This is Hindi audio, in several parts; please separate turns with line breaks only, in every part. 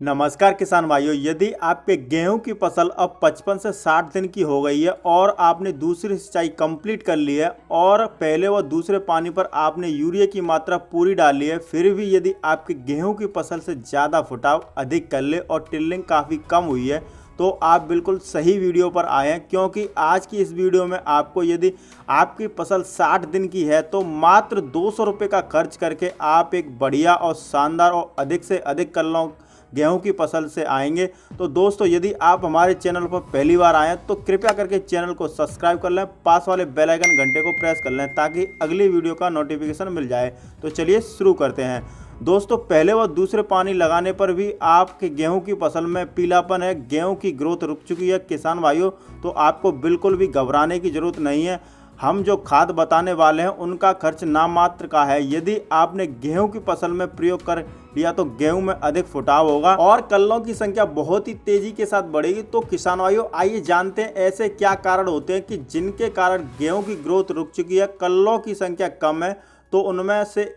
नमस्कार किसान भाइयों, यदि आपके गेहूं की फसल अब 55 से 60 दिन की हो गई है और आपने दूसरी सिंचाई कंप्लीट कर ली है और पहले व दूसरे पानी पर आपने यूरिया की मात्रा पूरी डाली है, फिर भी यदि आपके गेहूं की फसल से ज़्यादा फुटाव अधिक कर ले और टिल्लिंग काफ़ी कम हुई है तो आप बिल्कुल सही वीडियो पर आए हैं, क्योंकि आज की इस वीडियो में आपको यदि आपकी फसल 60 दिन की है तो मात्र 200 रुपये का खर्च करके आप एक बढ़िया और शानदार और अधिक से अधिक कल्लों गेहूं की फसल से आएंगे। तो दोस्तों, यदि आप हमारे चैनल पर पहली बार आए हैं तो कृपया करके चैनल को सब्सक्राइब कर लें, पास वाले बेल आइकन घंटे को प्रेस कर लें ताकि अगली वीडियो का नोटिफिकेशन मिल जाए। तो चलिए शुरू करते हैं। दोस्तों, पहले व दूसरे पानी लगाने पर भी आपके गेहूं की फसल में पीलापन है, गेहूं की ग्रोथ रुक चुकी है किसान भाइयों, तो आपको बिल्कुल भी घबराने की ज़रूरत नहीं है। हम जो खाद बताने वाले हैं उनका खर्च नाम मात्र का है। यदि आपने गेहूं की फसल में प्रयोग कर लिया तो गेहूं में अधिक फुटाव होगा और कल्लों की संख्या बहुत ही तेजी के साथ बढ़ेगी। तो किसान भाइयों, आइए जानते हैं ऐसे क्या कारण होते हैं कि जिनके कारण गेहूं की ग्रोथ रुक चुकी है, कल्लों की संख्या कम है। तो उनमें से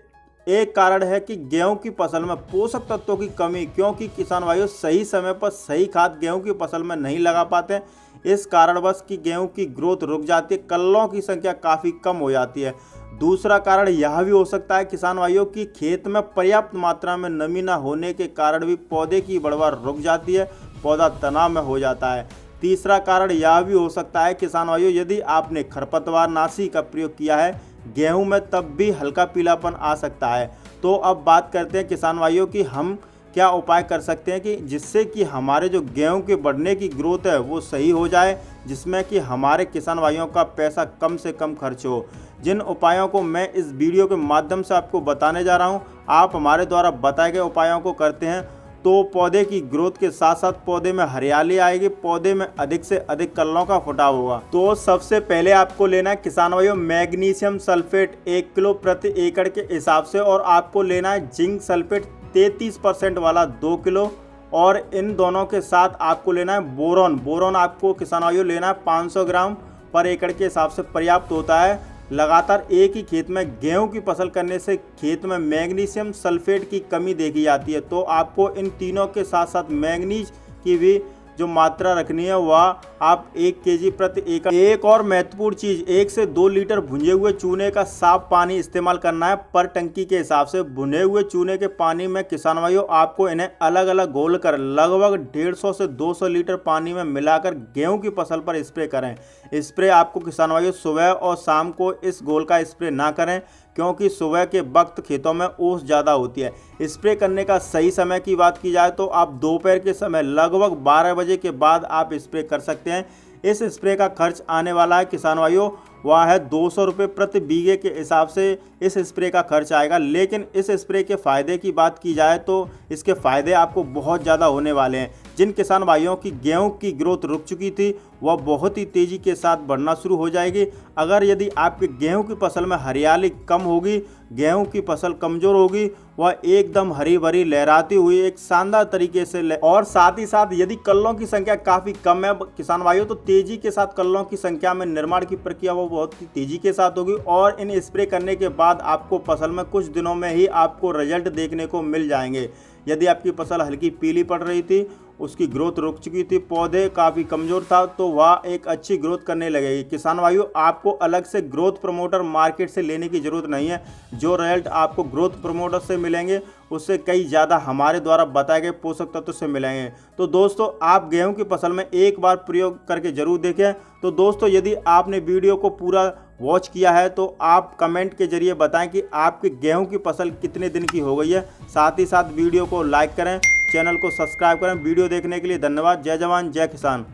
एक कारण है कि गेहूं की फसल में पोषक तत्वों की कमी, क्योंकि किसान भाइयों सही समय पर सही खाद गेहूं की फसल में नहीं लगा पाते। इस कारणवश कि गेहूं की ग्रोथ रुक जाती है, कल्लों की संख्या काफ़ी कम हो जाती है। दूसरा कारण यह भी हो सकता है किसान भाइयों कि खेत में पर्याप्त मात्रा में नमी न होने के कारण भी पौधे की बढ़वार रुक जाती है, पौधा तनाव में हो जाता है। तीसरा कारण यह भी हो सकता है किसान भाइयों, यदि आपने खरपतवार नाशी का प्रयोग किया है गेहूं में तब भी हल्का पीलापन आ सकता है। तो अब बात करते हैं किसान भाइयों कि हम क्या उपाय कर सकते हैं कि जिससे कि हमारे जो गेहूं के बढ़ने की ग्रोथ है वो सही हो जाए, जिसमें कि हमारे किसान भाइयों का पैसा कम से कम खर्च हो। जिन उपायों को मैं इस वीडियो के माध्यम से आपको बताने जा रहा हूं, आप हमारे द्वारा बताए गए उपायों को करते हैं तो पौधे की ग्रोथ के साथ साथ पौधे में हरियाली आएगी, पौधे में अधिक से अधिक कल्लों का फुटाव होगा। तो सबसे पहले आपको लेना है किसान भाइयों मैग्नीशियम सल्फेट 1 किलो प्रति एकड़ के हिसाब से, और आपको लेना है जिंक सल्फेट 33% वाला 2 किलो, और इन दोनों के साथ आपको लेना है बोरॉन आपको किसान भाइयों लेना है 500 ग्राम पर एकड़ के हिसाब से पर्याप्त होता है। लगातार एक ही खेत में गेहूं की फसल करने से खेत में मैग्नीशियम सल्फेट की कमी देखी जाती है, तो आपको इन तीनों के साथ साथ मैग्नीज की भी जो मात्रा रखनी है वह आप 1 केजी प्रति एकड़। एक और महत्वपूर्ण चीज़, 1 से 2 लीटर भुने हुए चूने का साफ पानी इस्तेमाल करना है पर टंकी के हिसाब से। भुने हुए चूने के पानी में किसान भाइयों आपको इन्हें अलग अलग घोल कर लगभग 150 से 200 लीटर पानी में मिलाकर गेहूं की फसल पर स्प्रे करें। स्प्रे आपको किसान भाइयों सुबह और शाम को इस घोल का स्प्रे ना करें, क्योंकि सुबह के वक्त खेतों में ओस ज़्यादा होती है। स्प्रे करने का सही समय की बात की जाए तो आप दोपहर के समय लगभग 12 बजे के बाद आप स्प्रे कर सकते हैं। इस स्प्रे का खर्च आने वाला है किसान भाइयों वह है 200 रुपये प्रति बीघे के हिसाब से इस स्प्रे का खर्च आएगा। लेकिन इस स्प्रे के फ़ायदे की बात की जाए तो इसके फ़ायदे आपको बहुत ज़्यादा होने वाले हैं। जिन किसान भाइयों की गेहूं की ग्रोथ रुक चुकी थी वह बहुत ही तेज़ी के साथ बढ़ना शुरू हो जाएगी। अगर यदि आपके गेहूं की फसल में हरियाली कम होगी, गेहूं की फसल कमज़ोर होगी, वह एकदम हरी भरी लहराती हुई एक शानदार तरीके से और साथ ही साथ यदि कल्लों की संख्या काफ़ी कम है किसान भाइयों तो तेज़ी के साथ कल्लों की संख्या में निर्माण की प्रक्रिया वो बहुत ही तेज़ी के साथ होगी, और इन स्प्रे करने के बाद आपको फसल में कुछ दिनों में ही आपको रिजल्ट देखने को मिल जाएंगे। यदि आपकी फसल हल्की पीली पड़ रही थी, उसकी ग्रोथ रुक चुकी थी, पौधे काफ़ी कमज़ोर था, तो वह एक अच्छी ग्रोथ करने लगेगी। किसान भाइयों आपको अलग से ग्रोथ प्रमोटर मार्केट से लेने की ज़रूरत नहीं है। जो रिजल्ट आपको ग्रोथ प्रमोटर से मिलेंगे उससे कई ज़्यादा हमारे द्वारा बताए गए पोषक तत्व से मिलेंगे। तो दोस्तों, आप गेहूं की फसल में एक बार प्रयोग करके ज़रूर देखें। तो दोस्तों, यदि आपने वीडियो को पूरा वॉच किया है तो आप कमेंट के जरिए बताएं कि आपके गेहूं की फसल कितने दिन की हो गई है। साथ ही साथ वीडियो को लाइक करें, चैनल को सब्सक्राइब करें। वीडियो देखने के लिए धन्यवाद। जय जवान जय किसान।